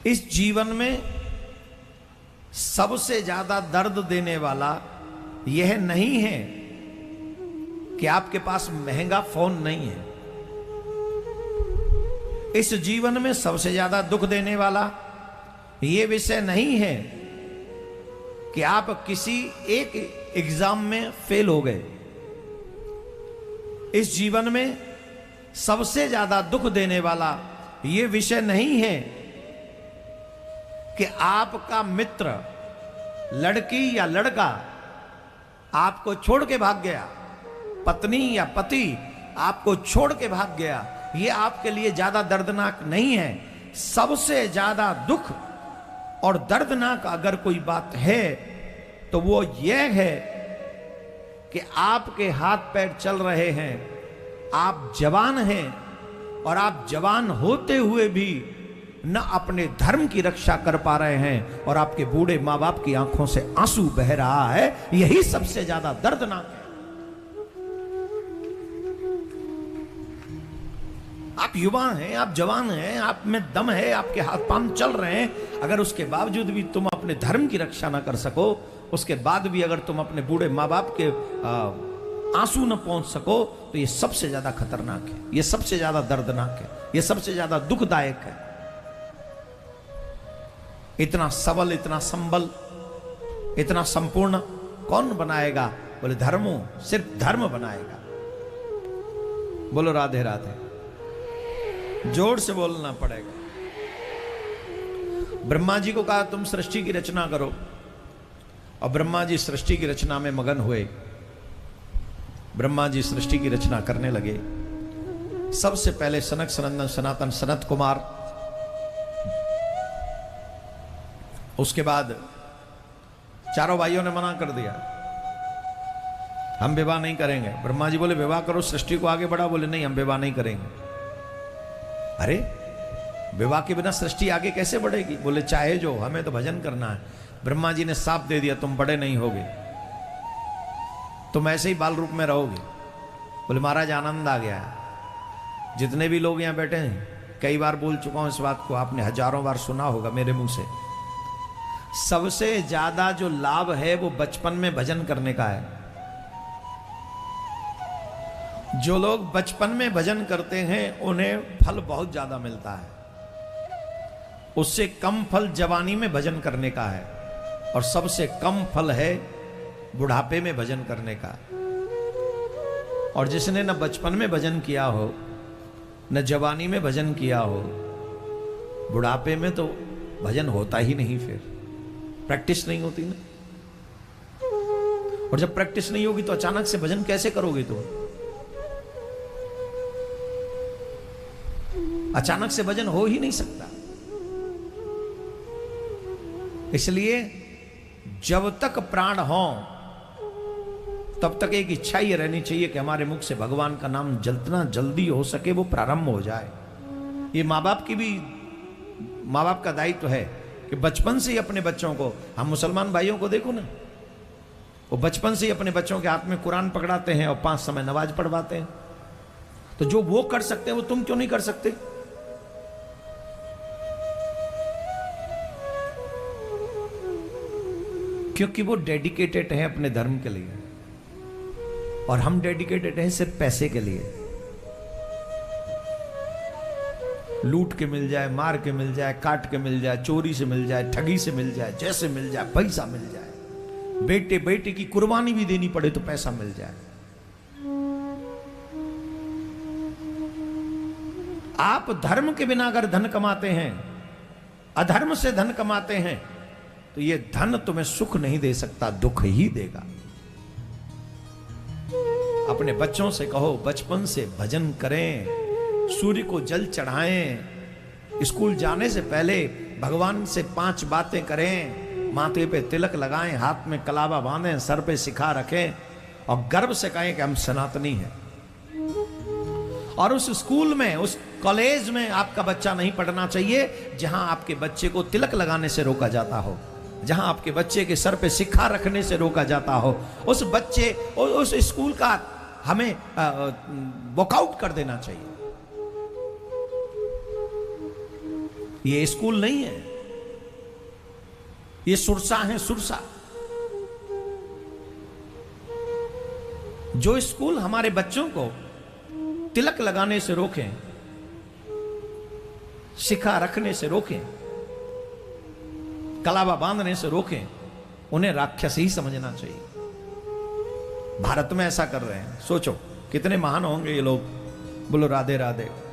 इस जीवन में सबसे ज्यादा दर्द देने वाला यह नहीं है कि आपके पास महंगा फोन नहीं है। इस जीवन में सबसे ज्यादा दुख देने वाला यह विषय नहीं है कि आप किसी एक एग्जाम में फेल हो गए। इस जीवन में सबसे ज्यादा दुख देने वाला यह विषय नहीं है कि आपका मित्र, लड़की या लड़का आपको छोड़ के भाग गया, पत्नी या पति आपको छोड़ के भाग गया। यह आपके लिए ज्यादा दर्दनाक नहीं है। सबसे ज्यादा दुख और दर्दनाक अगर कोई बात है तो वो यह है कि आपके हाथ पैर चल रहे हैं, आप जवान हैं और आप जवान होते हुए भी न अपने धर्म की रक्षा कर पा रहे हैं और आपके बूढ़े मां बाप की आंखों से आंसू बह रहा है। यही सबसे ज्यादा दर्दनाक है। आप युवा हैं, आप जवान हैं, आप में दम है, आपके हाथ पांव चल रहे हैं, अगर उसके बावजूद भी तुम अपने धर्म की रक्षा ना कर सको, उसके बाद भी अगर तुम अपने बूढ़े मां बाप के आंसू न पहुंच सको, तो ये सबसे ज्यादा खतरनाक है, ये सबसे ज्यादा दर्दनाक है, ये सबसे ज्यादा दुखदायक है। इतना सबल, इतना संबल, इतना संपूर्ण कौन बनाएगा? बोले धर्मों, सिर्फ धर्म बनाएगा। बोलो राधे राधे, जोर से बोलना पड़ेगा। ब्रह्मा जी को कहा तुम सृष्टि की रचना करो, और ब्रह्मा जी सृष्टि की रचना में मगन हुए। ब्रह्मा जी सृष्टि की रचना करने लगे। सबसे पहले सनक सनंदन सनातन सनत कुमार, उसके बाद चारों भाइयों ने मना कर दिया, हम विवाह नहीं करेंगे। ब्रह्मा जी बोले विवाह करो, सृष्टि को आगे बढ़ा। बोले नहीं, हम विवाह नहीं करेंगे। अरे विवाह के बिना सृष्टि आगे कैसे बढ़ेगी? बोले चाहे जो, हमें तो भजन करना है। ब्रह्मा जी ने साफ दे दिया, तुम बड़े नहीं होगे, तुम ऐसे ही बाल रूप में रहोगे। बोले महाराज आनंद आ गया है। जितने भी लोग यहां बैठे हैं, कई बार बोल चुका हूं इस बात को, आपने हजारों बार सुना होगा मेरे मुंह से। सबसे ज्यादा जो लाभ है वो बचपन में भजन करने का है। जो लोग बचपन में भजन करते हैं उन्हें फल बहुत ज्यादा मिलता है। उससे कम फल जवानी में भजन करने का है, और सबसे कम फल है बुढ़ापे में भजन करने का। और जिसने न बचपन में भजन किया हो, न जवानी में भजन किया हो, बुढ़ापे में तो भजन होता ही नहीं, फिर प्रैक्टिस नहीं होती ना। और जब प्रैक्टिस नहीं होगी तो अचानक से भजन कैसे करोगे तुम? अचानक से भजन हो ही नहीं सकता। इसलिए जब तक प्राण हो तब तक एक इच्छा ही रहनी चाहिए कि हमारे मुख से भगवान का नाम जितना जल्दी हो सके वो प्रारंभ हो जाए। ये माँ बाप की भी, माँ बाप का दायित्व है कि बचपन से ही अपने बच्चों को, हम मुसलमान भाइयों को देखो ना, वो बचपन से ही अपने बच्चों के हाथ में कुरान पकड़ाते हैं और 5 समय नमाज पढ़वाते हैं। तो जो वो कर सकते हैं वो तुम क्यों नहीं कर सकते? क्योंकि वो डेडिकेटेड है अपने धर्म के लिए, और हम डेडिकेटेड हैं सिर्फ पैसे के लिए। लूट के मिल जाए, मार के मिल जाए, काट के मिल जाए, चोरी से मिल जाए, ठगी से मिल जाए, जैसे मिल जाए, पैसा मिल जाए, बेटे बेटे की कुर्बानी भी देनी पड़े तो पैसा मिल जाए। आप धर्म के बिना अगर धन कमाते हैं, अधर्म से धन कमाते हैं, तो ये धन तुम्हें सुख नहीं दे सकता, दुख ही देगा। अपने बच्चों से कहो बचपन से भजन करें, सूर्य को जल चढ़ाएं, स्कूल जाने से पहले भगवान से 5 बातें करें, माथे पे तिलक लगाएं, हाथ में कलावा बांधें, सर पे शिखा रखें, और गर्व से कहें कि हम सनातनी हैं। और उस स्कूल में, उस कॉलेज में आपका बच्चा नहीं पढ़ना चाहिए जहां आपके बच्चे को तिलक लगाने से रोका जाता हो, जहां आपके बच्चे के सर पे शिखा रखने से रोका जाता हो। उस बच्चे, उस स्कूल का हमें वॉकआउट कर देना चाहिए। ये स्कूल नहीं है। ये सुरसा है, सुरसा। जो स्कूल हमारे बच्चों को तिलक लगाने से रोकें, शिखा रखने से रोकें, कलावा बांधने से रोकें, उन्हें राक्षस ही समझना चाहिए। भारत में ऐसा कर रहे हैं, सोचो कितने महान होंगे ये लोग। बोलो राधे राधे।